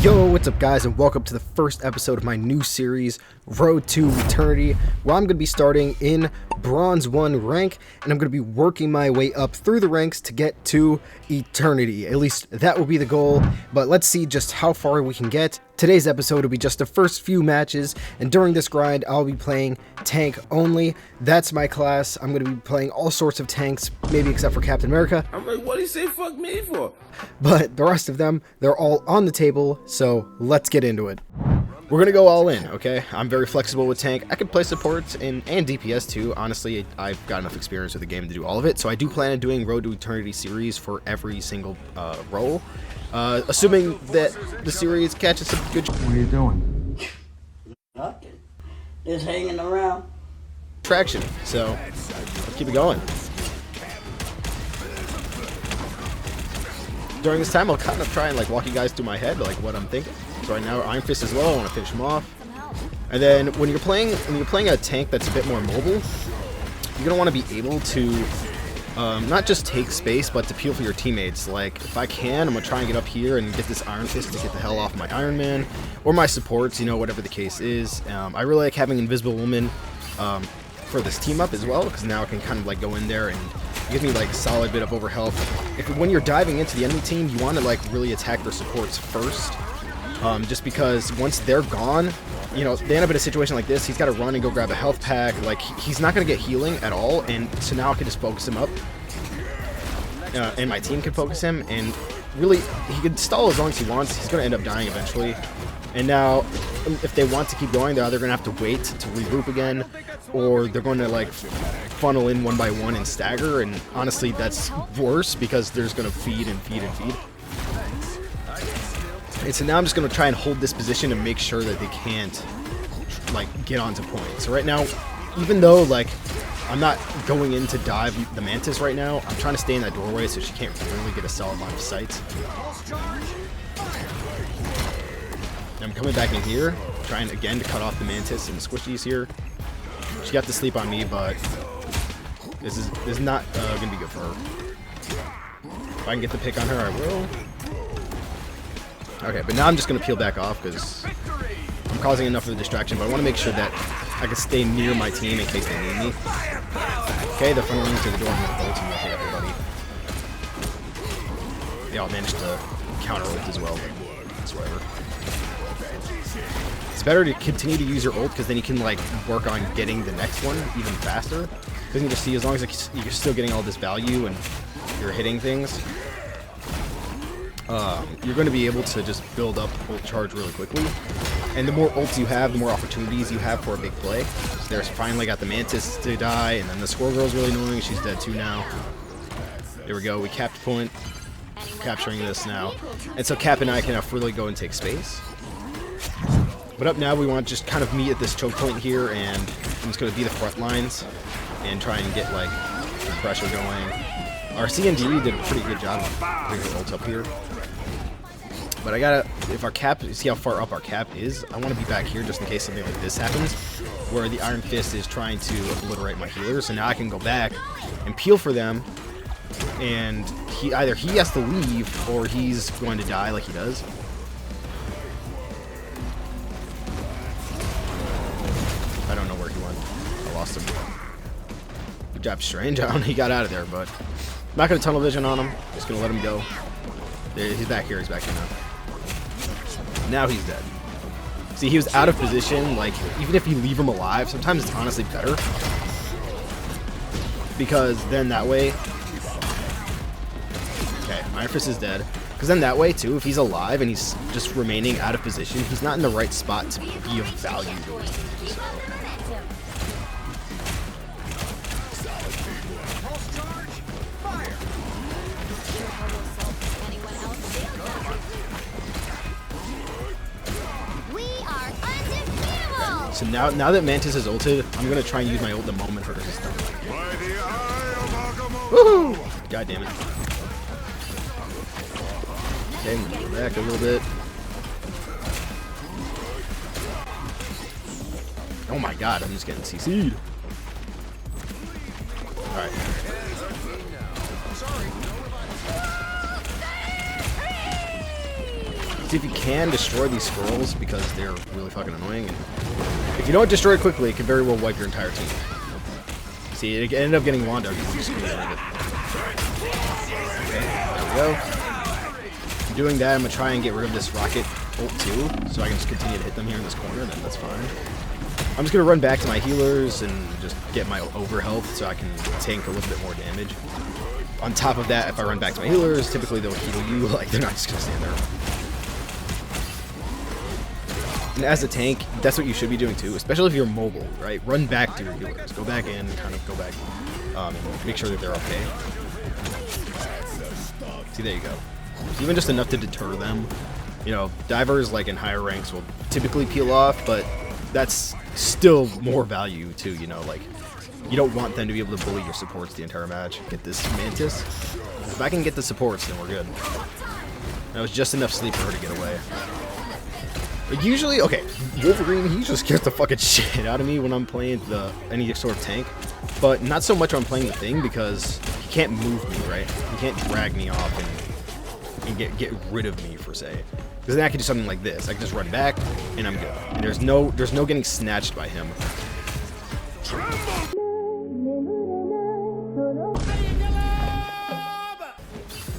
Yo, what's up guys, and welcome to the first episode of my new series, Road to Eternity, where I'm going to be starting in Bronze 1 rank, and I'm going to be working my way up through the ranks to get to Eternity. At least that will be the goal, but let's see just how far we can get. Today's episode will be just the first few matches, and during this grind, I'll be playing tank only. That's my class. I'm going to be playing all sorts of tanks, maybe except for Captain America. I'm like, what do you say fuck me for? But the rest of them, they're all on the table, so let's get into it. We're going to go all in, okay? I'm very flexible with tank. I can play support and DPS too. Honestly, I've got enough experience with the game to do all of it, so I do plan on doing Road to Eternity series for every single role. Assuming that the series catches some good... What are you doing? Nothing. Just hanging around. ...traction, so let's keep it going. During this time, I'll kind of try and like walk you guys through my head, like what I'm thinking. So right now, Iron Fist is low. I want to finish him off. And then when you're playing a tank that's a bit more mobile, you're gonna want to be able to not just take space, but to peel for your teammates. Like if I can, I'm gonna try and get up here and get this Iron Fist to get the hell off my Iron Man or my supports. You know, whatever the case is. I really like having Invisible Woman for this team up as well, because now I can kind of like go in there and give me like a solid bit of overhealth. When you're diving into the enemy team, you want to like really attack their supports first, just because once they're gone, you know, they end up in a situation like this. He's got to run and go grab a health pack. Like he's not going to get healing at all, and so now I can just focus him up, and my team can focus him, and really he can stall as long as he wants. He's going to end up dying eventually. And now, if they want to keep going, they're either going to have to wait to regroup again, or they're going to like funnel in one by one and stagger. And honestly, that's worse because they're just going to feed and feed and feed. And so now I'm just going to try and hold this position and make sure that they can't like get onto point. So right now, even though like I'm not going in to dive the Mantis right now, I'm trying to stay in that doorway so she can't really get a solid line of sight. I'm coming back in here, trying again to cut off the Mantis and the squishies here. She got to sleep on me, but this is not going to be good for her. If I can get the pick on her, I will. Okay, but now I'm just going to peel back off because I'm causing enough of a distraction, but I want to make sure that I can stay near my team in case they need me. Okay, they're funneling to the door. I'm going to ult and hit everybody. Yeah, I'll manage to counter ult as well, but it's whatever. It's better to continue to use your ult because then you can like work on getting the next one even faster. Because you just see, as long as you're still getting all this value and you're hitting things, you're going to be able to just build up ult charge really quickly. And the more ults you have, the more opportunities you have for a big play. So there's finally got the Mantis to die, and then the Squirrel Girl's really annoying. She's dead too now. There we go. We capped point. Capturing this now. And so Cap and I can now freely go and take space. But up now, we want to just kind of meet at this choke point here, and I'm just going to be the front lines and try and get like some pressure going. Our CND did a pretty good job of bringing the ult up here. But I gotta, if our cap, see how far up our cap is, I want to be back here just in case something like this happens, where the Iron Fist is trying to obliterate my healers. So now I can go back and peel for them, and either he has to leave or he's going to die like he does. I don't know where he went. I lost him. Good job, Strange. He got out of there, but I'm not going to tunnel vision on him. Just going to let him go. There, he's back here. He's back here now. Now he's dead. See, he was out of position. Like, even if you leave him alive, sometimes it's honestly better. Because then that way... Okay, Iron Fist is dead. Because then that way, too, if he's alive and he's just remaining out of position, he's not in the right spot to be of value to his team. So. So now that Mantis is ulted, I'm gonna try and use my ult the moment her is done. Woohoo! God damn it. Okay, I'm gonna go back a little bit. Oh my god, I'm just getting CC'd. Alright. See if you can destroy these scrolls because they're really fucking annoying. And if you don't destroy it quickly, it can very well wipe your entire team. See, it ended up getting Wanda. Just okay, there we go. Doing that, I'm gonna try and get rid of this rocket ult too, so I can just continue to hit them here in this corner. Then that's fine. I'm just gonna run back to my healers and just get my over health so I can tank a little bit more damage. On top of that, if I run back to my healers, typically they'll heal you. Like they're not just gonna stand there. And as a tank, that's what you should be doing too, especially if you're mobile, right? Run back to your healers. Go back in, kind of go back, and make sure that they're okay. See, there you go. Even just enough to deter them. You know, divers, like in higher ranks, will typically peel off, but that's still more value too, you know, like, you don't want them to be able to bully your supports the entire match. Get this Mantis. If I can get the supports, then we're good. That was just enough sleep for her to get away. But usually, okay, Wolverine, he just scares the fucking shit out of me when I'm playing any sort of tank. But not so much when I'm playing the Thing, because he can't move me, right? He can't drag me off and get rid of me, per se. Because then I can do something like this. I can just run back, and I'm good. And there's no getting snatched by him.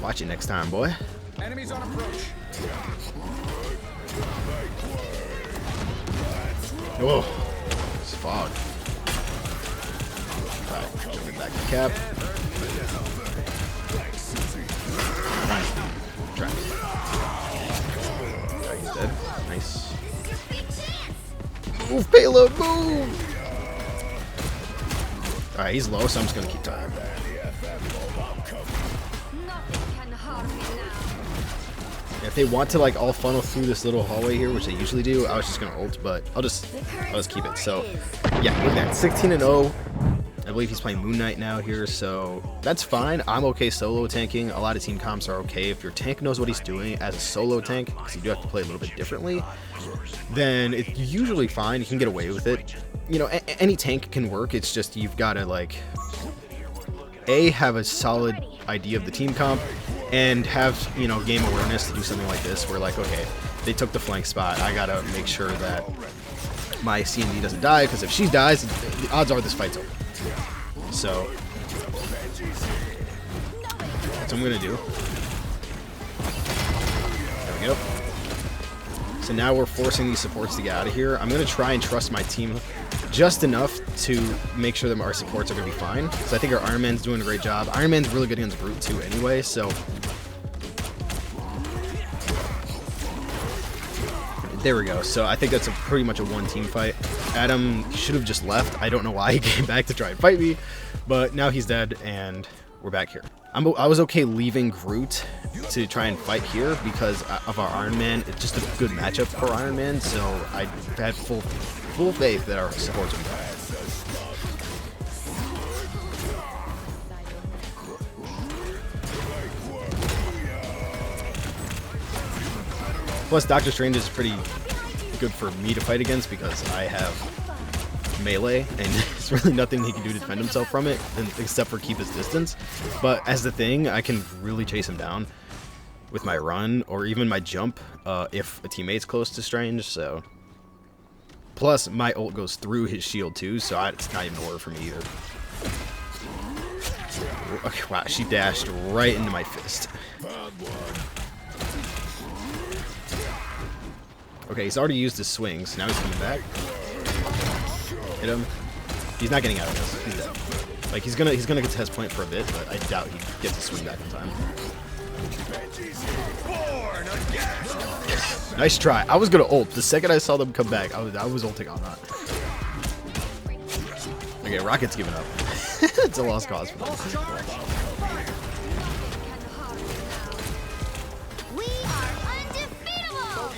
Watch it next time, boy. Enemies on approach. Whoa, it's fog. Alright, jumping back to cap. Trap. Alright, he's dead. Nice. Move, payload, move! Alright, he's low, so I'm just gonna keep time. If they want to like all funnel through this little hallway here, which they usually do, I was just gonna ult, but I'll just keep it. So yeah, look at that, 16-0. I believe he's playing Moon Knight now here, so that's fine. I'm okay solo tanking. A lot of team comps are okay. If your tank knows what he's doing as a solo tank, because you do have to play a little bit differently, then it's usually fine. You can get away with it. You know, any tank can work. It's just you've got to like have a solid idea of the team comp, and have, you know, game awareness to do something like this, where like, okay, they took the flank spot, I gotta make sure that my CND doesn't die, because if she dies, the odds are this fight's over. So that's what I'm gonna do. There we go. So now we're forcing these supports to get out of here. I'm gonna try and trust my team just enough to make sure that our supports are going to be fine. So I think our Iron Man's doing a great job. Iron Man's really good against Brute too anyway, so there we go. So I think that's pretty much a one-team fight. Adam should have just left. I don't know why he came back to try and fight me, but now he's dead, and we're back here. I was okay leaving Groot to try and fight here because of our Iron Man. It's just a good matchup for Iron Man, so I had full faith that our supports would be fine. Plus, Doctor Strange is pretty good for me to fight against because I have melee, and there's really nothing he can do to defend himself from it, except for keep his distance. But as the Thing, I can really chase him down with my run, or even my jump, if a teammate's close to Strange, so... Plus, my ult goes through his shield too, so it's not even a word for me either. Okay, wow, she dashed right into my fist. Okay, he's already used his swings, now he's coming back. Hit him. He's not getting out of this. He's dead. Like, he's gonna get to his point for a bit, but I doubt he gets a swing back in time. Nice try. I was gonna ult. The second I saw them come back, I was ulting on that. Okay, Rocket's giving up. It's a lost cause for them. We are undefeatable.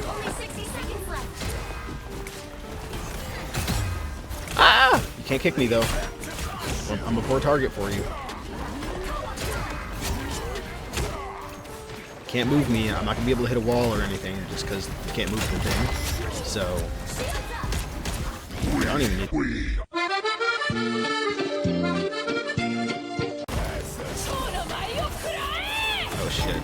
Only 60 seconds left. Ah! You can't kick me though. I'm a poor target for you. Can't move me. I'm not gonna be able to hit a wall or anything just because you can't move the thing. So I don't even need. Oh shit!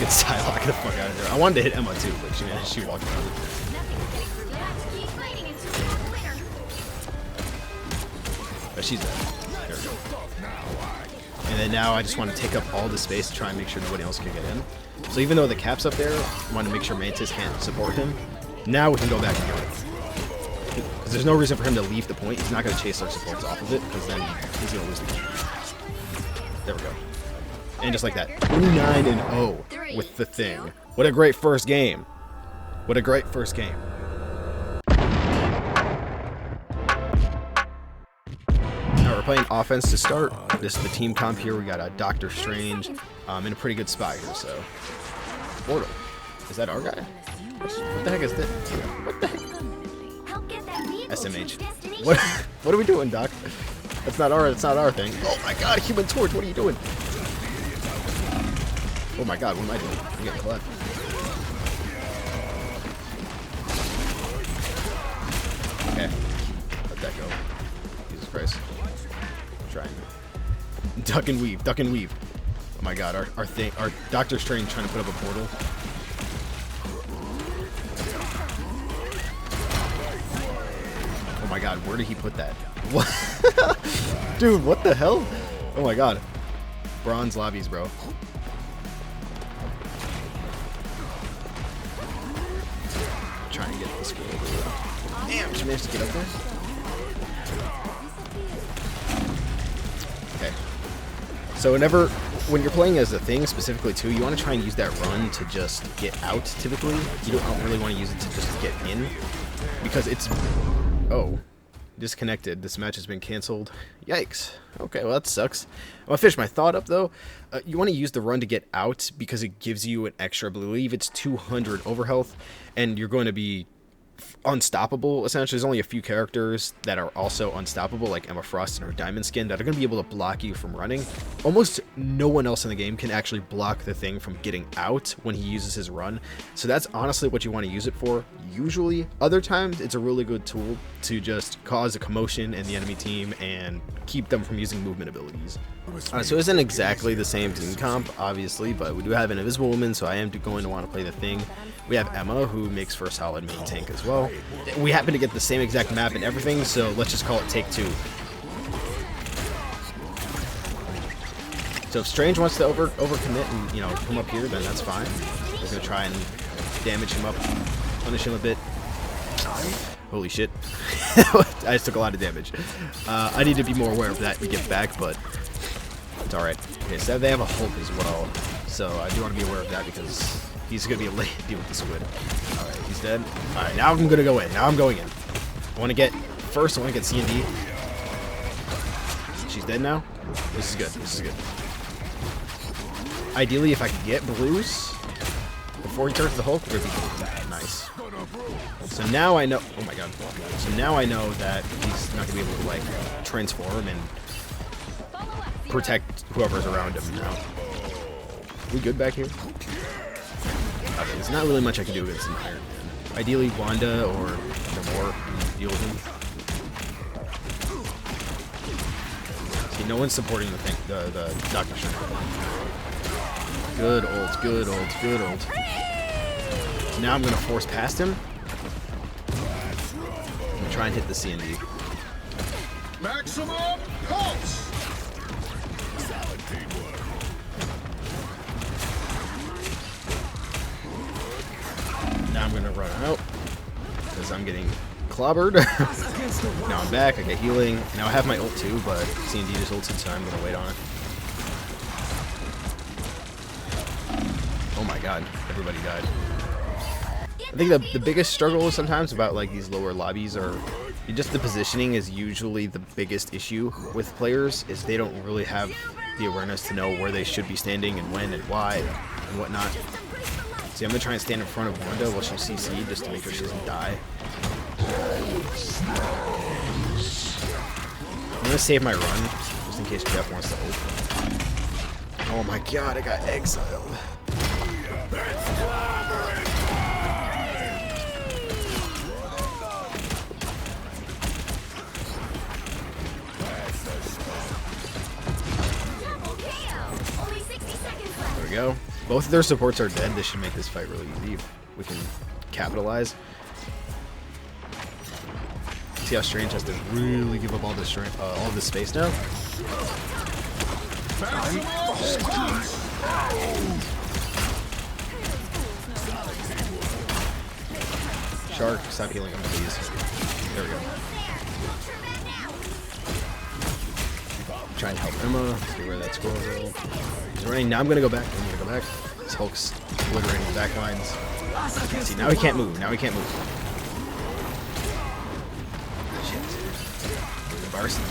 fucking Psylocke the fuck out of there. I wanted to hit Emma too, but she walked around. Keep fighting until you're the winner. But she's dead. There we go. And then now I just want to take up all the space to try and make sure nobody else can get in. So even though the cap's up there, I want to make sure Mantis can't support him. Now we can go back and do it. Because there's no reason for him to leave the point. He's not going to chase our supports off of it, because then he's going to lose the game. There we go. And just like that, 29-0 with the thing. What a great first game. What a great first game. Now we're playing offense to start. This is the team comp here. We got a Doctor Strange in a pretty good spot here. So, Mortal. Is that our guy? What the heck is this? What the heck? Help get that vehicle to its SMH. destination. What are we doing, Doc? That's not our thing. Oh my god, Human Torch, what are you doing? Oh my god, what am I doing? I'm getting clapped. Okay. Let that go. Jesus Christ. I'm trying. Duck and weave, duck and weave. Oh my god, our Doctor Strange trying to put up a portal. Oh my god, where did he put that? What? Dude, what the hell? Oh my god. Bronze lobbies, bro. Trying to get this girl over there. Damn, she managed to get up there? Okay. So when you're playing as a thing, specifically too, you want to try and use that run to just get out, typically. You don't really want to use it to just get in. Because it's... Oh. Disconnected. This match has been canceled. Yikes. Okay, well that sucks. I'm gonna finish my thought up though. You want to use the run to get out because it gives you an extra, I believe it's 200 overhealth, and you're going to be unstoppable. Essentially, there's only a few characters that are also unstoppable, like Emma Frost and her Diamond Skin, that are going to be able to block you from running. Almost no one else in the game can actually block the thing from getting out when he uses his run. So that's honestly what you want to use it for. Usually, other times, it's a really good tool to just cause a commotion in the enemy team and keep them from using movement abilities. So it isn't exactly the same team comp, obviously, but we do have an Invisible Woman, so I am going to want to play the thing. We have Emma, who makes for a solid main tank as well. We happen to get the same exact map and everything, so let's just call it take two. So if Strange wants to overcommit and, you know, come up here, then that's fine. We're going to try and damage him up, punish him a bit. Holy shit. I just took a lot of damage. I need to be more aware of that to get back, but it's alright. Okay, so they have a Hulk as well, so I do want to be aware of that because he's going to be late to deal with the squid. Alright, he's dead. Alright, now I'm going to go in. Now I'm going in. I want to get C&D. She's dead now. This is good. This is good. Ideally, if I could get Bruce before he turns to the Hulk, it would be nice. So now I know. Oh my god. So now I know that he's not gonna be able to like transform and protect whoever's around him now. We good back here? Okay, there's not really much I can do against an Iron Man. Ideally, Wanda or Namor can deal with him. See, no one's supporting the Doctor Strange. Good old, good old, good old. So now I'm gonna force past him. I'm gonna try and hit the C&D. Maximum pulse. Now I'm gonna run out because I'm getting clobbered. Now I'm back. I get healing. Now I have my ult too, but C&D just ulted, so I'm gonna wait on it. Oh my god, everybody died. I think the biggest struggle sometimes about like these lower lobbies are just the positioning is usually the biggest issue with players, is they don't really have the awareness to know where they should be standing and when and why and whatnot. See, I'm gonna try and stand in front of Wanda while she CC'd just to make sure she doesn't die. I'm gonna save my run just in case Jeff wants to ult. Oh my god, I got exiled. There we go. Both of their supports are dead. This should make this fight really easy if we can capitalize. See how Strange has to really give up all this all this space now. Shark, stop healing him, please. There we go. Try and help Emma. See where that squirrel roll. He's running. Now I'm gonna go back. I'm gonna go back. This Hulk's glittering the back lines. See, now he can't move. Now he can't move. Shit.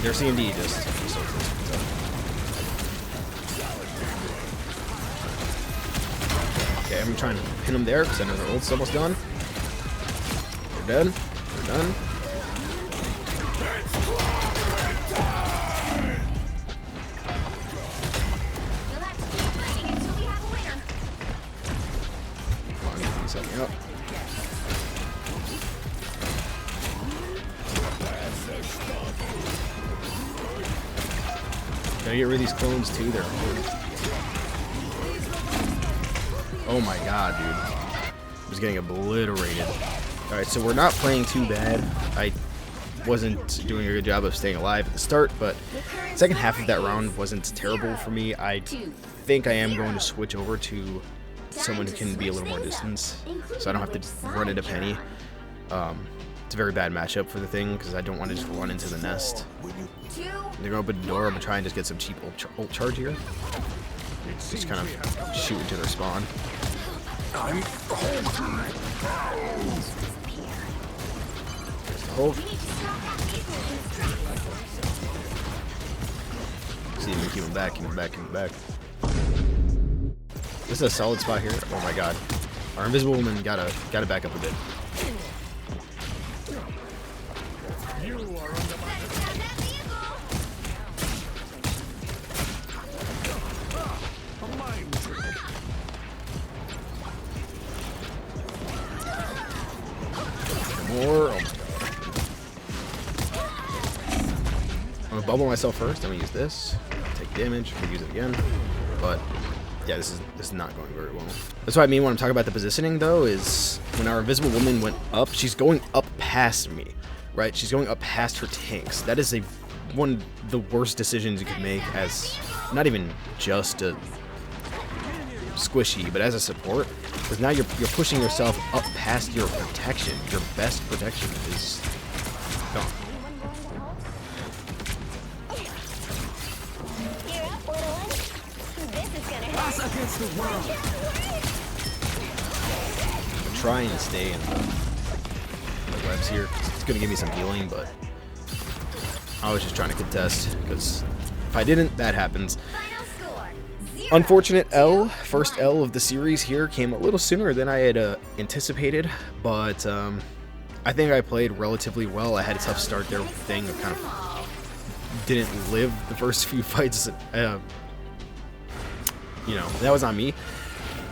Their C&D just. Okay, I'm gonna try and pin him there because I know their ult's almost done. They're dead. They're done. Up. Gotta get rid of these clones too. They're important. Oh my god, dude. I was getting obliterated. Alright, so we're not playing too bad. I wasn't doing a good job of staying alive at the start, but the second half of that round wasn't terrible for me. I think I am going to switch over to someone who can be a little more distance, so I don't have to run into Penny. It's a very bad matchup for the thing, because I don't want to just run into the nest. They're going to open the door. I'm going to try and just get some cheap ult charge here. Just kind of shoot into their spawn. There's the Hulk. See if we keep him back, keep him back, keep him back. This is a solid spot here. Oh my god. Our invisible woman gotta back up a bit. More. Oh my god. I'm gonna bubble myself first. I'm gonna use this. Take damage. We'll use it again. But yeah, this is not going very well. That's what I mean when I'm talking about the positioning, though, is when our invisible woman went up, she's going up past me, right? She's going up past her tanks. That is one of the worst decisions you could make as not even just a squishy, but as a support, because now you're pushing yourself up past your protection. Your best protection is gone. Try and stay in the webs here. It's going to give me some healing, but I was just trying to contest, because if I didn't, that happens. Unfortunate L, first L of the series here, came a little sooner than I had anticipated, but I think I played relatively well. I had a tough start there with the thing. I kind of didn't live the first few fights. You know, that was on me.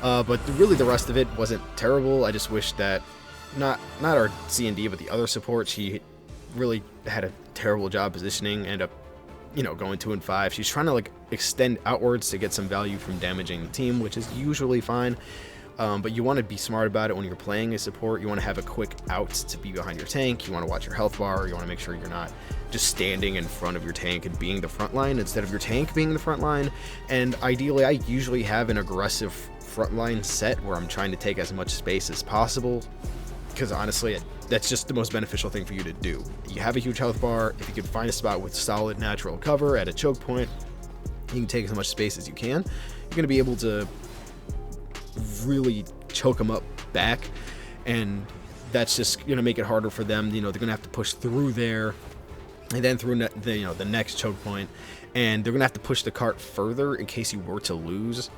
But really the rest of it wasn't terrible. I just wish that not our C&D, but the other support, she really had a terrible job positioning, ended up, you know, going 2-5. She's trying to like extend outwards to get some value from damaging the team, which is usually fine. But you want to be smart about it when you're playing a support. You want to have a quick out to be behind your tank. You want to watch your health bar. You want to make sure you're not just standing in front of your tank and being the front line instead of your tank being the front line. And ideally, I usually have an aggressive front line set where I'm trying to take as much space as possible, because honestly, that's just the most beneficial thing for you to do. You have a huge health bar. If you can find a spot with solid natural cover at a choke point, you can take as much space as you can. You're going to be able to really choke them up back, and that's just going to make it harder for them. You know, they're going to have to push through there and then through the next choke point, and they're going to have to push the cart further in case you were to lose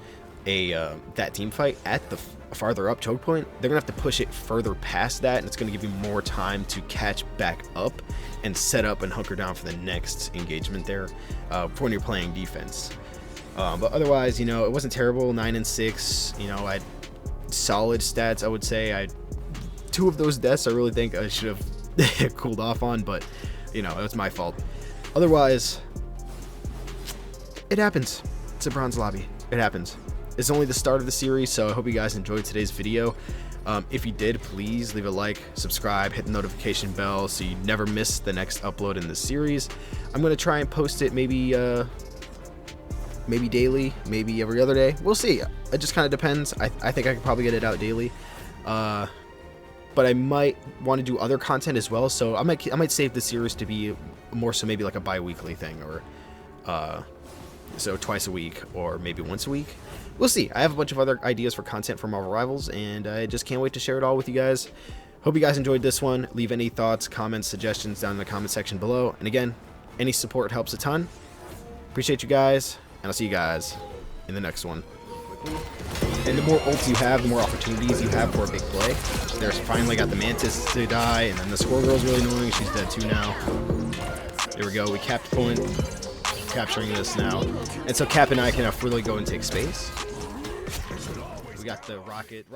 that team fight at the farther up choke point. They're gonna have to push it further past that, and it's gonna give you more time to catch back up and set up and hunker down for the next engagement there for when you're playing defense. But otherwise, you know, it wasn't terrible. 9-6. You know, I had solid stats, I would say. I had 2 of those deaths I really think I should have cooled off on, but you know, it was my fault. Otherwise, it happens. It's a bronze lobby. It happens. is only the start of the series, so I hope you guys enjoyed today's video. If you did, please leave a like, subscribe, hit the notification bell so you never miss the next upload in the series. I'm going to try and post it maybe daily, maybe every other day. We'll see. It just kind of depends. I think I could probably get it out daily. But I might want to do other content as well, so I might save the series to be more so maybe like a bi-weekly thing, or so twice a week or maybe once a week. We'll see. I have a bunch of other ideas for content for Marvel Rivals, and I just can't wait to share it all with you guys. Hope you guys enjoyed this one. Leave any thoughts, comments, suggestions down in the comment section below. And again, any support helps a ton. Appreciate you guys, and I'll see you guys in the next one. And the more ults you have, the more opportunities you have for a big play. There's finally got the Mantis to die, and then the Squirrel Girl's really annoying. She's dead too now. There we go. We capped point. Capturing this now. And so Cap and I can really go and take space. We got the rocket.